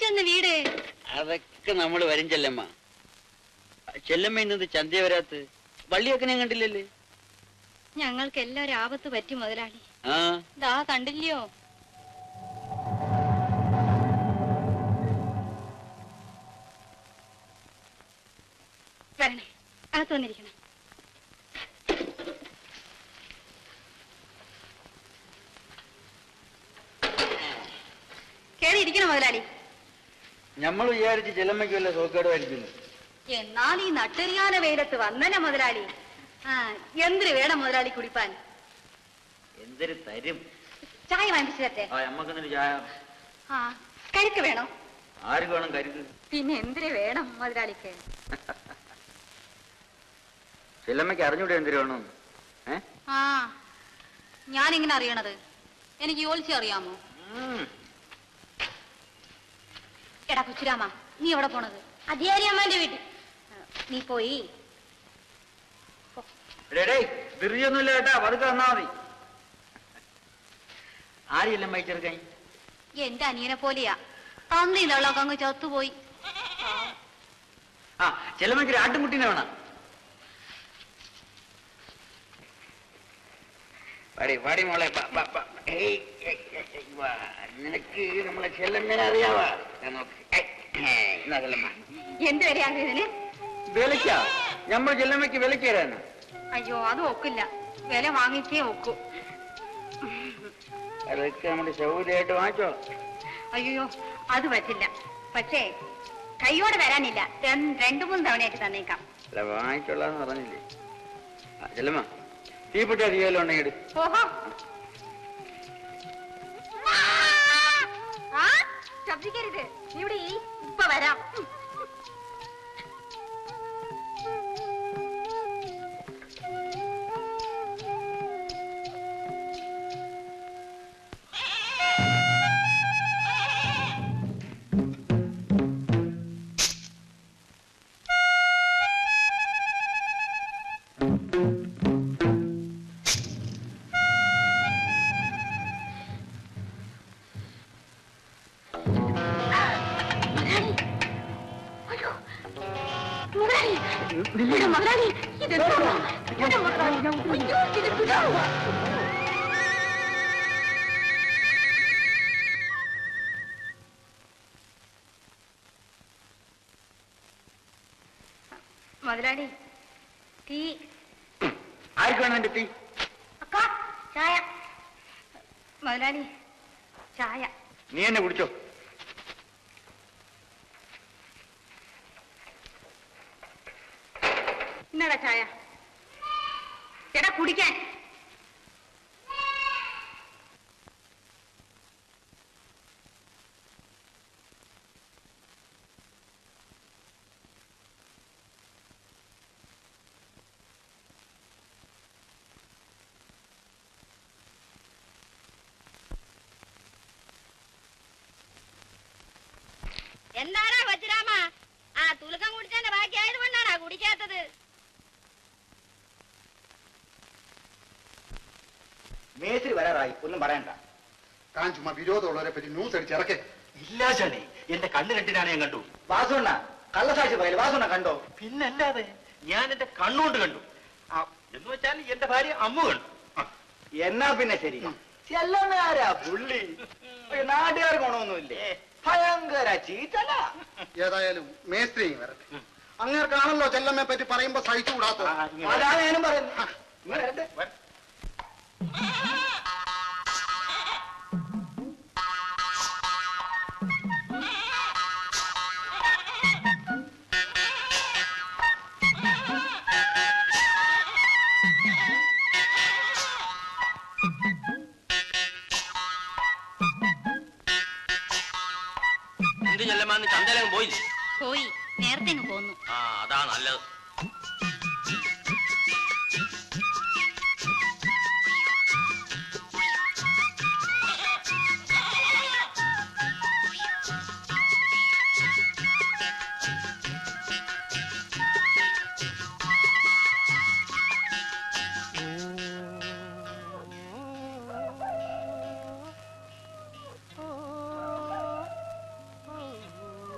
എവിടെയായിരുന്നു വീട്? അതൊക്കെ നമ്മൾ വരും ചെല്ലമ്മ. ചെല്ലമ്മ ഇന്നത് ചന്ത വരാത്ത് വള്ളിയൊക്കെ ഞാൻ കണ്ടില്ലല്ലേ? ഞങ്ങൾക്ക് എല്ലാവരും ആപത്ത് പറ്റി മുതലാളി. ആ ദാ കണ്ടില്ലയോ? വരണേ, അകത്ത് വന്നിരിക്കണം. കേറി ഇരിക്കണം മുതലാളി. നമ്മൾ വിചാരിച്ച് ചെല്ലമ്മയ്ക്ക് വല്ല സോക്കേടുമായിരിക്കുന്നു. എന്നാൽ ഈ നട്ടെറിയാന വെയിലത്ത് വന്നന മുതലാളി. എന്തിന് വേണം മുതലാളി കുടിപ്പാൻ? എന്തൊരു തരും. ചായ വാങ്ങിച്ചു തരട്ടെ? നമ്മക്കെന്നൊരു ചായ. കരുക്ക് വേണോ? ആർക്ക് വേണം കരുക്ക്? പിന്നെ എന്തിന് വേണം മുതലാളിക്ക്? ചെല്ലമ്മയ്ക്ക് അറിഞ്ഞൂടെ എന്തിനു വേണം? ഞാനിങ്ങനെ അറിയണത് എനിക്ക് യോലിച്ച് അറിയാമോ? എടാ കൊച്ചുരാമ, നീ എവിടെ പോണത്? അധികാരി അമ്മാന്റെ വീട്ടിൽ. നീ പോയി ൊന്നുമില്ല കേട്ടാ, പതുക്കെ വന്നാ മതി. ആരെല്ലാം വഹിച്ചെടുക്കാൻ? എന്റെ അനിയനെ പോലെയാ. തന്നില്ലൊക്കെ അങ്ങ് ചത്തുപോയി. ചെല്ലമ്മയ്ക്ക് ഒരു ആട്ടുംകുട്ടീനെ വേണം. പാടി മോളെ, നിനക്ക് നമ്മളെ ചെല്ലമ്മേനെ അറിയാവാ? എന്ത് വരെയാ ഇതിന്? വിലക്കാ? നമ്മൾ ചെല്ലമ്മയ്ക്ക് വിലക്ക് തരാണ്. അയ്യോ, അത് ഒക്കില്ല. വില വാങ്ങിച്ചേ ഒക്കൂ. അതൊക്കെ നമ്മുടെ സൗകര്യമായിട്ട് വാങ്ങിച്ചോ. അയ്യോ, അത് പറ്റില്ല. പക്ഷേ കൈയോടെ വരാനില്ല. 2-3 തവണയായിട്ട് തന്നേക്കാം. അല്ല, വാങ്ങിച്ചോളാന്ന് പറഞ്ഞില്ലേ? ചെല്ലമ്മ, തീപ്പെട്ടി അധികം ഉണ്ടെങ്കിൽ. ഓഹോ, ശബ്ദിക്കരുത്. ഇവിടെ ഇപ്പൊ വരാം. മുതലാളി, ടീ. ആർക്ക് വേണം എന്റെ ടീ? ചായ. മുതലാളി, ചായ. നീ എന്നെ കുടിച്ചോ. എന്നാടാ ചായ? ചേട്ടാ കുടിക്കാൻ. എന്താടാ വജ്രാമ, തുലക്കം കുടിച്ചതിന്റെ ബാക്കി ആയതുകൊണ്ടാണാ കുടിക്കാത്തത്? മേസ്ത്രി വരാറായി, ഒന്നും പറയണ്ട. താൻ ചുമ്മാ വിരോധമുള്ളവരെ പറ്റി ന്യൂസ് അടിച്ച് ഇറക്കേ. ഇല്ല ചാണി, എന്റെ കണ്ണ് രണ്ടിനാണ് ഞാൻ കണ്ടു. വാസുണ്ണ കള്ളസാക്ഷി പറയല്. വാസുണ്ണ കണ്ടോ? പിന്നല്ലാതെ ഞാൻ എന്റെ കണ്ണുകൊണ്ട് കണ്ടു. എന്ന് വെച്ചാൽ എന്റെ ഭാര്യ അമ്മു കണ്ടു. എന്നാ പിന്നെ ശരി. ചെല്ലന്നാരാ പുള്ളി? നാട്ടുകാർക്ക് ഗുണമൊന്നുമില്ലേ? ഭയങ്കര ചീറ്റല. ഏതായാലും മേസ്ത്രി വരട്ടെ. അങ്ങേർക്കാണല്ലോ ചെല്ലമ്മയെ പറ്റി പറയുമ്പോ സഹിച്ചുകൂടാത്ത. അതാ ഞാനും പറയുന്നത്. എന്ത് ചെല്ലമ്മ, ചന്തയിലങ്ങ് പോയില്ലേ? പോയി, നേരത്തെ പോന്നു. അതാ നല്ലത്.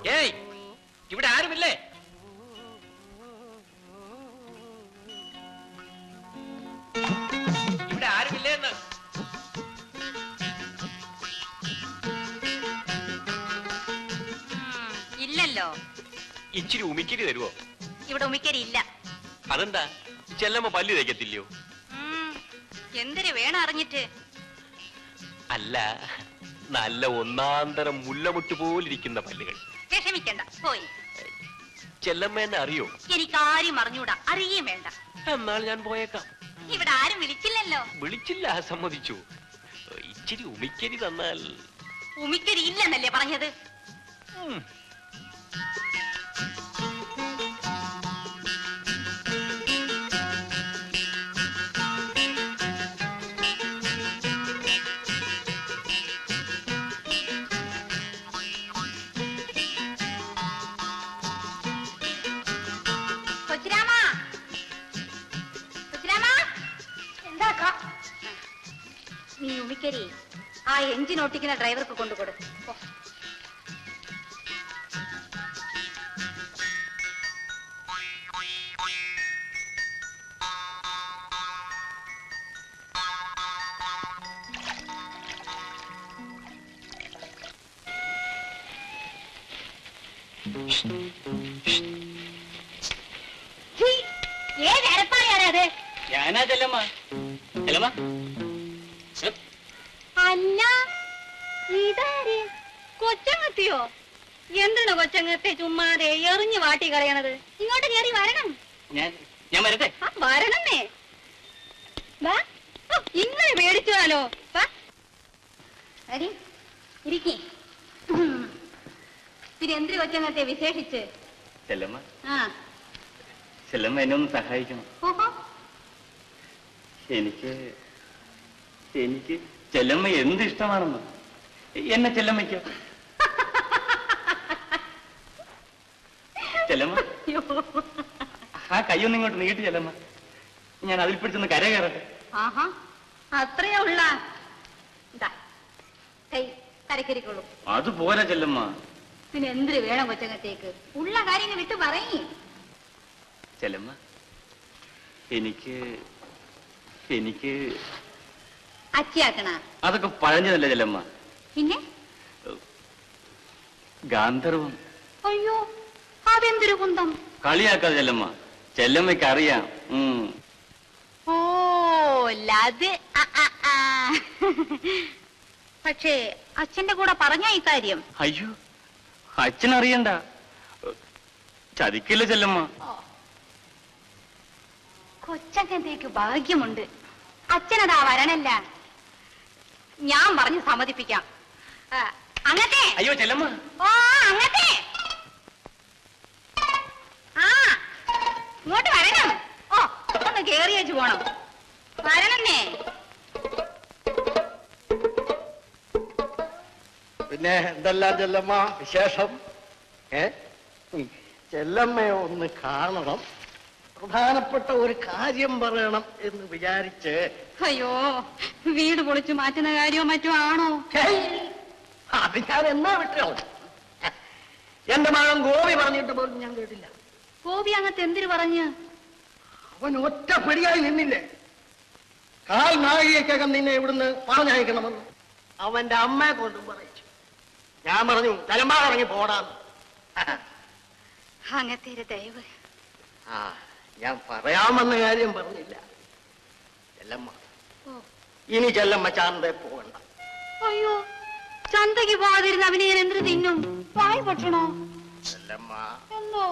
ഏയ്, ഇവിടെ ആരുമില്ലേ? ഇവിടെ ആരുമില്ലേ എന്ന്? ഇല്ലല്ലോ. ഇച്ചിരി ഉമിക്കരി തരുവോ? ഇവിടെ ഉമിക്കരി ഇല്ല. അതെന്താ? ചെല്ലമ്മ പല്ല് തേക്കത്തില്ലയോ? എന്തിനു വേണം അറിഞ്ഞിട്ട്? അല്ല, നല്ല ഒന്നാന്തരം മുല്ലമുട്ട് പോലിരിക്കുന്ന പല്ലുകൾ. വിഷമിക്കണ്ട, പോയി. ചെല്ലമ്മേനെ അറിയോ? എനിക്കാരും അറിഞ്ഞൂടാ, അറിയുകയും വേണ്ട. എന്നാൽ ഞാൻ പോയേക്കാം. ഇവിടെ ആരും വിളിച്ചില്ലല്ലോ. വിളിച്ചില്ല, സമ്മതിച്ചു. ഇച്ചിരി ഉമിക്കരി തന്നാൽ. ഉമിക്കരി ഇല്ലെന്നല്ലേ പറഞ്ഞത്? നീ ഉമിക്കരി ആ എഞ്ചിൻ ഓട്ടിക്കുന്ന ഡ്രൈവർക്ക് കൊണ്ടുകൊടു. ഏതരപ്പായാരത്? ഞാനാ ചെല്ലമ്മ. ചെല്ലമ്മ, അല്ല, ഇതാര്? കൊച്ചങ്ങത്തിയോ? എന്താണ് കൊച്ചങ്ങത്തെ ചുമ്മാതെ എറിഞ്ഞു വാട്ടി കളയണത്? ഇങ്ങോട്ട് കയറി വരണം. ഞാൻ വരട്ടെ? വരണന്നേ. ഇങ്ങനെ പേടിച്ചാലോ? ഇരിക്കി. പിന്നെ എന്തിനു കൊച്ചങ്ങത്തെ വിശേഷിച്ച്? ചെല്ലമ്മ, ആ, ചെല്ലമ്മ എന്നെ ഒന്ന് സഹായിക്കണം. ഓഹോ, എനിക്ക് ചെല്ലമ്മ എന്ത് ഇഷ്ടമാണെന്ന് എന്നെ ചെല്ലമ്മയ്ക്ക്. ചെല്ലമ്മ, ആ കൈയൊന്നും ഇങ്ങോട്ട് നീട്ടി ചെല്ലമ്മ. ഞാൻ അതിൽ പിടിച്ചൊന്ന് കര കയറട്ടെ. ആഹാ, അത്രയാ ഉള്ള. കൈ കരക്കരിക്കുള്ളൂ. അതുപോലെ ചെല്ലമ്മ. പിന്നെ എന്തിനു വേണം കൊച്ചങ്ങത്തേക്ക്? ഉള്ള കാര്യങ്ങൾ വിട്ട് പറയേ. ചെല്ലമ്മ, എനിക്ക് അച്ചിയാക്കണ? അതൊക്കെ പഴഞ്ഞതല്ലേ ചെല്ലമ്മ. പിന്നെ ഗാന്ധർവം. അയ്യോ, അതെന്തൊരു കുന്തം. കളിയാക്കാതെ ചെല്ലമ്മ, ചെല്ലമ്മയ്ക്ക് അറിയാം. ഓ, അത് പക്ഷേ അച്ഛന്റെ കൂടെ പറഞ്ഞ ഇക്കാര്യം? അയ്യോ, അച്ഛനറിയണ്ട. ചതിക്കില്ല ചെല്ലമ്മ. കൊച്ചങ്ങത്തേക്ക് ഭാഗ്യമുണ്ട്. അച്ഛനതാ വരണല്ല. ഞാൻ പറഞ്ഞ് സമ്മതിപ്പിക്കാം. അങ്ങത്തെ. അയ്യോ ചെല്ലമ്മ. ഓ, അങ്ങത്തെ. ആ, ഇങ്ങോട്ട് വരണം. ഓ, ഒന്ന് കേറി വെച്ച് പോണം. വരണന്നേ. പിന്നെ എന്തെല്ലാം ചെല്ലമ്മ വിശേഷം? ചെല്ലമ്മയെ ഒന്ന് കാണണം, പ്രധാനപ്പെട്ട ഒരു കാര്യം പറയണം എന്ന് വിചാരിച്ച്. അയ്യോ, വീട് പൊളിച്ചു മാറ്റുന്ന കാര്യമോ മറ്റോ ആണോ? അത് ഞാൻ എന്നാ വിട്ടോ? എന്റെ മകൻ ഗോപി പറഞ്ഞിട്ട് പോലും ഞാൻ കേട്ടില്ല. ഗോപി അങ്ങത്തെ എന്തിനു പറഞ്ഞ്? അവൻ ഒറ്റ പിടിയായി നിന്നില്ലേ? കാൽ നാഴികയ്ക്കകം നിന്നെ ഇവിടുന്ന് പറഞ്ഞയക്കണമെന്ന് അവന്റെ അമ്മയെ കൊണ്ടും പറയിച്ചു. ഞാൻ പറഞ്ഞു തലമ്പാ ഇറങ്ങി പോടാന്ന്. അങ്ങത്തെ ദയവ്. ഞാൻ പറയാമെന്ന കാര്യം പറഞ്ഞില്ല. ചെല്ലമ്മ, ഇനി ചെല്ലമ്മ ചാന്തയെ പോകണ്ട. അയ്യോ, ചന്തയ്ക്ക് പോകാതിരുന്ന അവനെ ഞാൻ എന്തിനു തിന്നും? വായി പൊട്ടണോ? ചെല്ലമ്മ, എന്തോ